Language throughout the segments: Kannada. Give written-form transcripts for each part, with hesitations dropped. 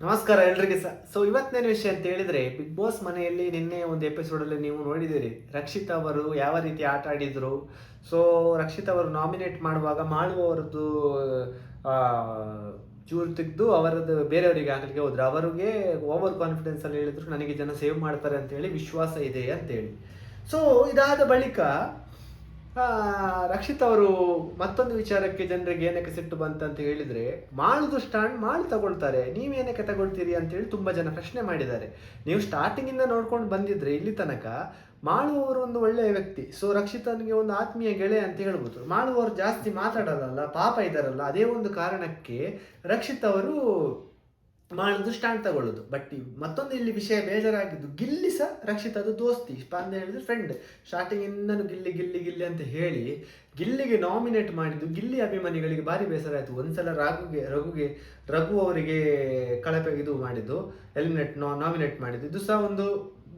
ನಮಸ್ಕಾರ ಎಲ್ರಿಗೆ ಸೊ ಇವತ್ತಿನ ವಿಷಯ ಅಂತ ಹೇಳಿದ್ರೆ ಬಿಗ್ ಬಾಸ್ ಮನೆಯಲ್ಲಿ ನಿನ್ನೆ ಒಂದು ಎಪಿಸೋಡಲ್ಲಿ ನೀವು ನೋಡಿದಿರಿ ರಕ್ಷಿತ್ ಅವರು ಯಾವ ರೀತಿ ಆಟ ಆಡಿದ್ರು. ಸೊ ರಕ್ಷಿತ್ ಅವರು ನಾಮಿನೇಟ್ ಮಾಡುವಾಗ ಮಾಡುವವರದ್ದು ಚೂರು ತೆಗೆದು ಅವರದ್ದು ಬೇರೆಯವರಿಗೆ ಹಾಕಲಿಕ್ಕೆ ಹೋದ್ರು. ಅವರಿಗೆ ಓವರ್ ಕಾನ್ಫಿಡೆನ್ಸ್ ಅಲ್ಲಿ ಹೇಳಿದ್ರು ನನಗೆ ಜನ ಸೇವ್ ಮಾಡ್ತಾರೆ ಅಂತ ಹೇಳಿ ವಿಶ್ವಾಸ ಇದೆ ಅಂತೇಳಿ. ಸೊ ಇದಾದ ಬಳಿಕ ರಕ್ಷಿತ್ ಅವರು ಮತ್ತೊಂದು ವಿಚಾರಕ್ಕೆ ಜನರಿಗೆ ಏನಕ್ಕೆ ಸಿಟ್ಟು ಬಂತಂತ ಹೇಳಿದ್ರೆ, ಮಾಳುದು ಸ್ಟ್ಯಾಂಡ್ ಮಾಳು ತಗೊಳ್ತಾರೆ, ನೀವೇನಕ್ಕೆ ತಗೊಳ್ತೀರಿ ಅಂತೇಳಿ ತುಂಬಾ ಜನ ಪ್ರಶ್ನೆ ಮಾಡಿದ್ದಾರೆ. ನೀವು ಸ್ಟಾರ್ಟಿಂಗ್ ಇಂದ ನೋಡ್ಕೊಂಡು ಬಂದಿದ್ರೆ ಇಲ್ಲಿ ತನಕ ಮಾಳು ಅವರು ಒಂದು ಒಳ್ಳೆಯ ವ್ಯಕ್ತಿ. ಸೊ ರಕ್ಷಿತನಿಗೆ ಒಂದು ಆತ್ಮೀಯ ಗೆಳೆಯ ಅಂತ ಹೇಳ್ಬೋದು. ಮಾಳು ಅವರು ಜಾಸ್ತಿ ಮಾತಾಡಲ್ಲ, ಪಾಪ ಇದ್ದಾರಲ್ಲ, ಅದೇ ಒಂದು ಕಾರಣಕ್ಕೆ ರಕ್ಷಿತ್ ಅವರು ಮಾಡುದು ಸ್ಟ್ಯಾಂಡ್ ತಗೊಳ್ಳೋದು. ಬಟ್ ಮತ್ತೊಂದು ಇಲ್ಲಿ ವಿಷಯ ಬೇಜಾರಾಗಿದ್ದು, ಗಿಲ್ಲಿ ಸಹ ರಕ್ಷಿತ್ ಅದು ದೋಸ್ತಿ ಅಂತ ಹೇಳಿದ್ರೆ ಫ್ರೆಂಡ್. ಸ್ಟಾರ್ಟಿಂಗ್ ಇಂದನು ಗಿಲ್ಲಿ ಗಿಲ್ಲಿ ಗಿಲ್ಲಿ ಅಂತ ಹೇಳಿ ಗಿಲ್ಲಿಗೆ ನಾಮಿನೇಟ್ ಮಾಡಿದ್ದು ಗಿಲ್ಲಿ ಅಭಿಮಾನಿಗಳಿಗೆ ಭಾರಿ ಬೇಸರ ಆಯಿತು. ಒಂದ್ಸಲ ರಘು ಅವರಿಗೆ ಕಳಪೆ ಇದು ಮಾಡಿದ್ದು, ನಾಮಿನೇಟ್ ಮಾಡಿದ್ದು, ಇದು ಸಹ ಒಂದು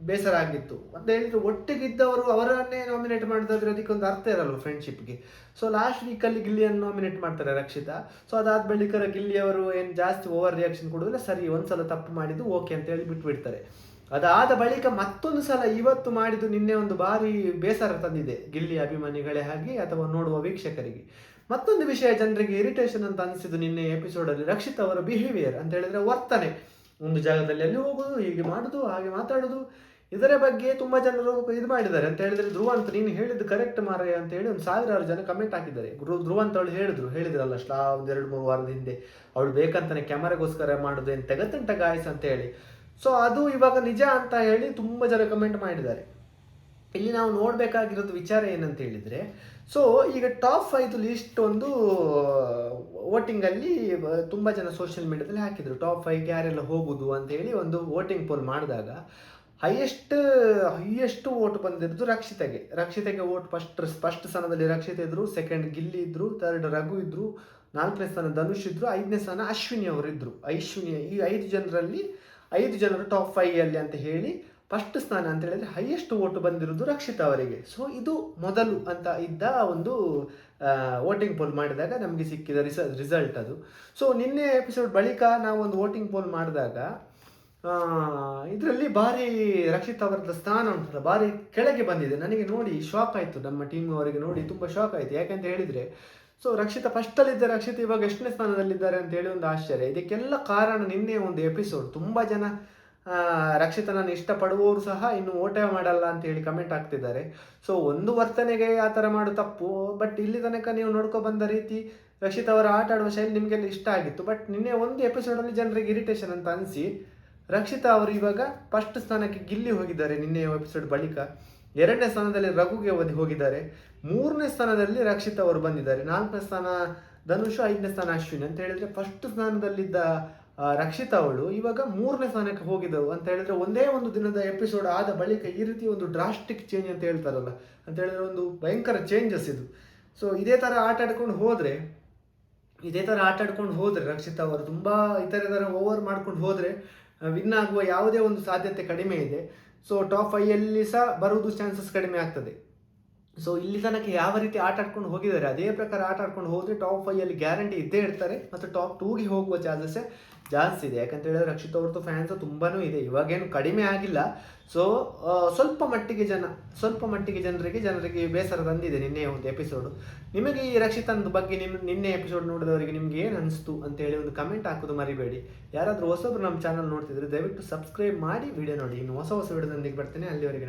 ಬೇಸರ ಆಗಿತ್ತು ಅಂತ ಹೇಳಿದ್ರೆ, ಒಟ್ಟಿಗಿದ್ದವರು ಅವರನ್ನೇ ನಾಮಿನೇಟ್ ಮಾಡಿದ್ರೆ ಅದಕ್ಕೊಂದು ಅರ್ಥ ಇರಲ್ಲ ಫ್ರೆಂಡ್ಶಿಪ್ಗೆ. ಸೊ ಲಾಸ್ಟ್ ವೀಕಲ್ಲಿ ಗಿಲ್ಲಿಯನ್ನು ನಾಮಿನೇಟ್ ಮಾಡ್ತಾರೆ ರಕ್ಷಿತಾ. ಸೊ ಅದಾದ ಬಳಿಕ ಗಿಲ್ಲಿಯವರು ಏನು ಜಾಸ್ತಿ ಓವರ್ ರಿಯಾಕ್ಷನ್ ಕೊಡೋದಿಲ್ಲ, ಸರಿ ಒಂದ್ಸಲ ತಪ್ಪು ಮಾಡಿದ್ದು ಓಕೆ ಅಂತ ಹೇಳಿ ಬಿಟ್ಬಿಡ್ತಾರೆ. ಅದಾದ ಬಳಿಕ ಮತ್ತೊಂದು ಸಲ ಇವತ್ತು ಮಾಡಿದ್ದು ನಿನ್ನೆ ಒಂದು ಭಾರಿ ಬೇಸರ ತಂದಿದೆ ಗಿಲ್ಲಿ ಅಭಿಮಾನಿಗಳೇ ಹಾಗೆ ಅಥವಾ ನೋಡುವ ವೀಕ್ಷಕರಿಗೆ. ಮತ್ತೊಂದು ವಿಷಯ ಜನರಿಗೆ ಇರಿಟೇಷನ್ ಅಂತ ಅನಿಸಿದ್ದು ನಿನ್ನೆ ಎಪಿಸೋಡಲ್ಲಿ ರಕ್ಷಿತ್ ಅವರ ಬಿಹೇವಿಯರ್ ಅಂತ ಹೇಳಿದ್ರೆ ವರ್ತನೆ. ಒಂದು ಜಾಗದಲ್ಲಿ ಅಲ್ಲಿ ಹೋಗೋದು, ಹೀಗೆ ಮಾಡೋದು, ಹಾಗೆ ಮಾತಾಡೋದು, ಇದರ ಬಗ್ಗೆ ತುಂಬಾ ಜನರು ಇದು ಮಾಡಿದ್ದಾರೆ. ಅಂತ ಹೇಳಿದ್ರೆ ಧ್ರುವಂತ್ ನೀನು ಹೇಳಿದ್ದು ಕರೆಕ್ಟ್ ಮಾರಾಯ ಅಂತ ಹೇಳಿ 1,000 ಜನ ಕಮೆಂಟ್ ಹಾಕಿದ್ದಾರೆ. ಧ್ರುವಂತ್ ಅವಳು ಹೇಳಿದ್ರಲ್ಲ ಒಂದು 2-3 ವಾರದ ಹಿಂದೆ ಅವಳು ಬೇಕಂತಾನೆ ಕ್ಯಾಮರಾಗೋಸ್ಕರ ಮಾಡೋದು ಏನು ತೆಗತಂಟ ಗಾಯಸ್ ಅಂತ ಹೇಳಿ. ಸೊ ಅದು ಇವಾಗ ನಿಜ ಅಂತ ಹೇಳಿ ತುಂಬಾ ಜನ ಕಮೆಂಟ್ ಮಾಡಿದ್ದಾರೆ. ಇಲ್ಲಿ ನಾವು ನೋಡ್ಬೇಕಾಗಿರೋದು ವಿಚಾರ ಏನಂತ ಹೇಳಿದ್ರೆ, ಸೊ ಈಗ ಟಾಪ್ 5 ಲಿಸ್ಟ್ ಒಂದು ವೋಟಿಂಗ್ ಅಲ್ಲಿ ತುಂಬಾ ಜನ ಸೋಷಿಯಲ್ ಮೀಡಿಯಾದಲ್ಲಿ ಹಾಕಿದ್ರು. ಟಾಪ್ 5 ಯಾರೆಲ್ಲ ಹೋಗುದು ಅಂತ ಹೇಳಿ ಒಂದು ವೋಟಿಂಗ್ ಪೋಲ್ ಮಾಡಿದಾಗ ಹೈಯೆಸ್ಟ್ ವೋಟ್ ಬಂದಿರೋದು ರಕ್ಷಿತೆಗೆ ವೋಟ್ ಫಸ್ಟ್ ಸ್ಥಾನದಲ್ಲಿ ರಕ್ಷಿತ ಇದ್ರು, ಸೆಕೆಂಡ್ ಗಿಲ್ಲಿ ಇದ್ರು, ಥರ್ಡ್ ರಘು ಇದ್ರು, 4ನೇ ಸ್ಥಾನ ಧನುಷ್ ಇದ್ರು, 5ನೇ ಸ್ಥಾನ ಅಶ್ವಿನಿ ಅವರು ಇದ್ರು. ಈ 5 ಜನರು ಟಾಪ್ 5 ಅಲ್ಲಿ ಅಂತ ಹೇಳಿ ಫಸ್ಟ್ ಸ್ಥಾನ ಅಂತ ಹೇಳಿದ್ರೆ ಹೈಯೆಸ್ಟ್ ವೋಟ್ ಬಂದಿರೋದು ರಕ್ಷಿತ ಅವರಿಗೆ. ಸೊ ಇದು ಮೊದಲು ಅಂತ ಇದ್ದ ಒಂದು ವೋಟಿಂಗ್ ಪೋಲ್ ಮಾಡಿದಾಗ ನಮಗೆ ಸಿಕ್ಕಿದ ರಿಸಲ್ಟ್ ಅದು. ಸೊ ನಿನ್ನೆ ಎಪಿಸೋಡ್ ಬಳಿಕ ನಾವು ಒಂದು ವೋಟಿಂಗ್ ಪೋಲ್ ಮಾಡಿದಾಗ ಇದರಲ್ಲಿ ಭಾರಿ ರಕ್ಷಿತ್ ಅವರದ ಸ್ಥಾನ ಉಂಟಲ್ಲ ಭಾರಿ ಕೆಳಗೆ ಬಂದಿದೆ. ನನಗೆ ನೋಡಿ ಶಾಕ್ ಆಯಿತು, ನಮ್ಮ ಟೀಮ್ ಅವರಿಗೆ ನೋಡಿ ತುಂಬ ಶಾಕ್ ಆಯಿತು. ಯಾಕಂತ ಹೇಳಿದರೆ, ಸೊ ರಕ್ಷಿತ ರಕ್ಷಿತ್ ಇವಾಗ ಎಷ್ಟನೇ ಸ್ಥಾನದಲ್ಲಿದ್ದಾರೆ ಅಂತ ಹೇಳಿ ಒಂದು ಆಶ್ಚರ್ಯ. ಇದಕ್ಕೆಲ್ಲ ಕಾರಣ ನಿನ್ನೆ ಒಂದು ಎಪಿಸೋಡ್. ತುಂಬ ಜನ ರಕ್ಷಿತನನ್ನು ಇಷ್ಟಪಡುವವರು ಸಹ ಇನ್ನು ಓಟೇ ಮಾಡಲ್ಲ ಅಂತ ಹೇಳಿ ಕಮೆಂಟ್ ಆಗ್ತಿದ್ದಾರೆ. ಸೊ ಒಂದು ವರ್ತನೆಗೆ ಆ ಥರ ಮಾಡೋ ತಪ್ಪು. ಬಟ್ ಇಲ್ಲಿ ತನಕ ನೀವು ನೋಡ್ಕೊ ಬಂದ ರೀತಿ ರಕ್ಷಿತ್ ಅವರ ಆಟ ಆಡುವ ಶೈಲಿ ನಿಮಗೆಲ್ಲ ಇಷ್ಟ ಆಗಿತ್ತು. ಬಟ್ ನಿನ್ನೆ ಒಂದು ಎಪಿಸೋಡಲ್ಲಿ ಜನರಿಗೆ ಇರಿಟೇಷನ್ ಅಂತ ಅನಿಸಿ ರಕ್ಷಿತಾ ಅವರು ಇವಾಗ ಫಸ್ಟ್ ಸ್ಥಾನಕ್ಕೆ ಗಿಲ್ಲಿ ಹೋಗಿದ್ದಾರೆ ನಿನ್ನೆ ಎಪಿಸೋಡ್ ಬಳಿಕ. 2ನೇ ಸ್ಥಾನದಲ್ಲಿ ರಘುಗೆ ಹೋಗಿದ್ದಾರೆ. 3ನೇ ಸ್ಥಾನದಲ್ಲಿ ರಕ್ಷಿತ್ ಅವರು ಬಂದಿದ್ದಾರೆ. 4ನೇ ಸ್ಥಾನ ಧನುಷ್, 5ನೇ ಸ್ಥಾನ ಅಶ್ವಿನಿ. ಅಂತ ಹೇಳಿದ್ರೆ ಫಸ್ಟ್ ಸ್ಥಾನದಲ್ಲಿದ್ದ ರಕ್ಷಿತಾ ಅವಳು ಇವಾಗ 3ನೇ ಸ್ಥಾನಕ್ಕೆ ಹೋಗಿದ್ದವು. ಅಂತ ಹೇಳಿದ್ರೆ ಒಂದೇ ಒಂದು ದಿನದ ಎಪಿಸೋಡ್ ಆದ ಬಳಿಕ ಈ ರೀತಿ ಒಂದು ಡ್ರಾಸ್ಟಿಕ್ ಚೇಂಜ್ ಅಂತ ಹೇಳ್ತಾರಲ್ಲ, ಅಂತ ಹೇಳಿದ್ರೆ ಒಂದು ಭಯಂಕರ ಚೇಂಜಸ್ ಇದು. ಸೊ ಇದೇ ಥರ ಆಟ ಆಡ್ಕೊಂಡು ಹೋದರೆ ರಕ್ಷಿತಾ ಅವರು ತುಂಬ ಥರ ಓವರ್ ಮಾಡ್ಕೊಂಡು ಹೋದರೆ ವಿನ್ ಆಗುವ ಯಾವುದೇ ಒಂದು ಸಾಧ್ಯತೆ ಕಡಿಮೆ ಇದೆ. ಸೊ ಟಾಪ್ 5 ಸಹ ಬರುವುದು ಚಾನ್ಸಸ್ ಕಡಿಮೆ ಆಗ್ತದೆ. ಸೊ ಇಲ್ಲಿ ತನಕ ಯಾವ ರೀತಿ ಆಟ ಆಡ್ಕೊಂಡು ಹೋಗಿದ್ದಾರೆ ಅದೇ ಪ್ರಕಾರ ಆಟ ಆಡ್ಕೊಂಡು ಹೋದರೆ ಟಾಪ್ 5 ಗ್ಯಾರಂಟಿ ಇದ್ದೇ ಇರ್ತಾರೆ. ಮತ್ತು ಟಾಪ್ 2ಗೆ ಹೋಗುವ ಚಾನ್ಸಸ್ ಜಾಸ್ತಿ ಇದೆ. ಯಾಕಂತ ಹೇಳಿದ್ರೆ ರಕ್ಷಿತ್ ಅವ್ರದ್ದು ಫ್ಯಾನ್ಸ್ ತುಂಬಾ ಇದೆ, ಇವಾಗೇನು ಕಡಿಮೆ ಆಗಿಲ್ಲ. ಸೊ ಸ್ವಲ್ಪ ಮಟ್ಟಿಗೆ ಜನರಿಗೆ ಬೇಸರ ತಂದಿದೆ ನಿನ್ನೆ ಒಂದು ಎಪಿಸೋಡು. ನಿಮಗೆ ಈ ರಕ್ಷಿತನ ಬಗ್ಗೆ ನಿನ್ನೆ ಎಪಿಸೋಡ್ ನೋಡಿದವರಿಗೆ ನಿಮ್ಗೆ ಏನು ಅನಿಸ್ತು ಅಂತೇಳಿ ಒಂದು ಕಮೆಂಟ್ ಹಾಕೋದು ಮರಿಬೇಡಿ. ಯಾರಾದರೂ ಹೊಸಬ್ರು ನಮ್ಮ ಚಾನಲ್ ನೋಡ್ತಿದ್ರೆ ದಯವಿಟ್ಟು ಸಬ್ಸ್ಕ್ರೈಬ್ ಮಾಡಿ ವಿಡಿಯೋ ನೋಡಿ. ಇನ್ನು ಹೊಸ ವಿಡಿಯೋದೊಂದಿಗೆ ಬರ್ತೇನೆ. ಅಲ್ಲಿವರೆಗೆ